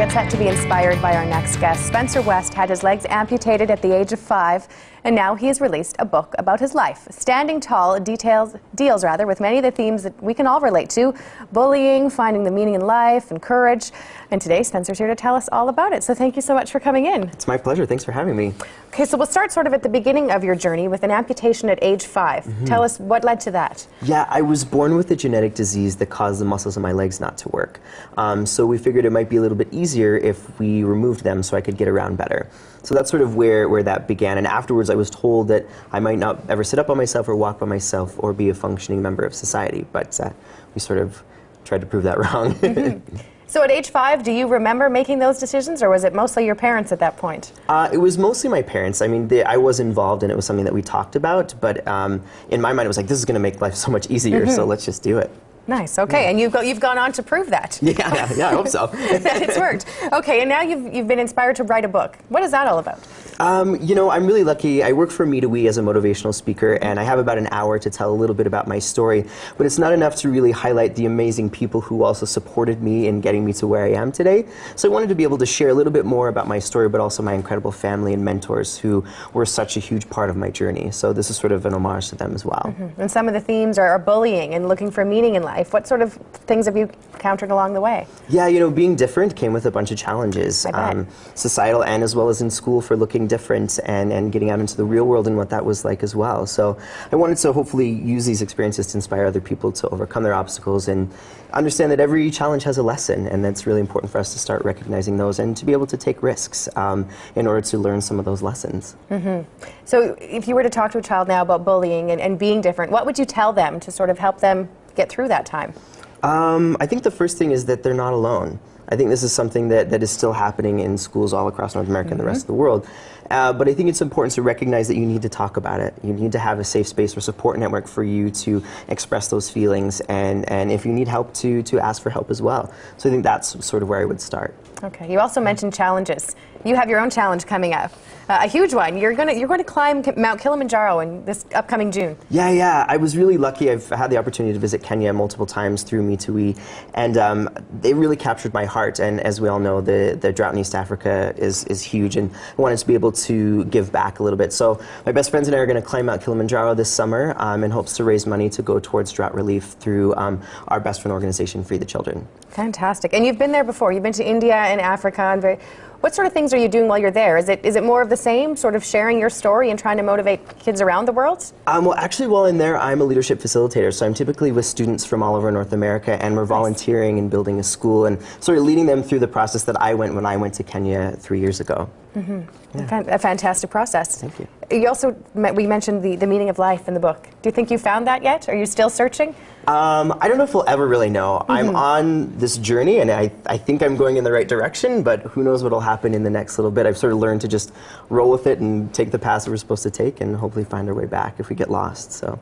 get set to be inspired by our next guest. Spencer West had his legs amputated at the age of 5, and now he has released a book about his life. Standing Tall deals with many of the themes that we can all relate to: bullying, finding the meaning in life, and courage. And today, Spencer's here to tell us all about it. So thank you so much for coming in. It's my pleasure. Thanks for having me. Okay, so we'll start sort of at the beginning of your journey with an amputation at age 5. Tell us what led to that. Yeah, I was born with a genetic disease that caused the muscles in my legs not to work. So we figured it might be a little bit easier if we removed them so I could get around better. So that's sort of where that began. And afterwards I was told that I might not ever sit up on myself or walk by myself or be a functioning member of society. But we sort of tried to prove that wrong. So at age 5, do you remember making those decisions, or was it mostly your parents at that point? It was mostly my parents. I mean, I was involved and it was something that we talked about, but in my mind it was like, this is going to make life so much easier, so let's just do it. Nice. Okay, and you've gone on to prove that. Yeah, I hope so. That it's worked. Okay, and now you've been inspired to write a book. What is that all about? You know, I'm really lucky. I work for Me to We as a motivational speaker, and I have about an hour to tell a little bit about my story, but it's not enough to really highlight the amazing people who also supported me in getting me to where I am today. So I wanted to be able to share a little bit more about my story, but also my incredible family and mentors who were such a huge part of my journey. So this is sort of an homage to them as well. And some of the themes are bullying and looking for meaning in life. What sort of things have you encountered along the way? Yeah, you know, being different came with a bunch of challenges, societal and as well as in school, for looking different and getting out into the real world and what that was like as well. So I wanted to hopefully use these experiences to inspire other people to overcome their obstacles and understand that every challenge has a lesson, and that's really important for us to start recognizing those and to be able to take risks in order to learn some of those lessons. So if you were to talk to a child now about bullying and being different, what would you tell them to sort of help them get through that time? I think the first thing is that they're not alone. I think this is something that is still happening in schools all across North America and the rest of the world. But I think it's important to recognize that you need to talk about it. You need to have a safe space or support network for you to express those feelings, and if you need help, to ask for help as well. So I think that's sort of where I would start. Okay. You also mentioned challenges. You have your own challenge coming up, a huge one. You're going to climb Mount Kilimanjaro in this upcoming June. Yeah. I was really lucky. I've had the opportunity to visit Kenya multiple times through Me to We, and they really captured my heart. And as we all know, the drought in East Africa is huge, and I wanted to be able to give back a little bit. So my best friends and I are going to climb Mount Kilimanjaro this summer in hopes to raise money to go towards drought relief through our best friend organization, Free the Children. Fantastic. And you've been there before. You've been to India and Africa. And what sort of things are you doing while you're there? Is it more of the same, sort of sharing your story and trying to motivate kids around the world? Well, actually, while in there, I'm a leadership facilitator, so I'm typically with students from all over North America, and we're volunteering and building a school and sort of leading them through the process that I went when I went to Kenya 3 years ago. A fantastic process. Thank you. We mentioned the meaning of life in the book. Do you think you found that yet? Are you still searching? I don't know if we'll ever really know. I'm on this journey, and I think I'm going in the right direction, but who knows what will happen in the next little bit. I've sort of learned to just roll with it and take the paths that we're supposed to take and hopefully find our way back if we get lost. So.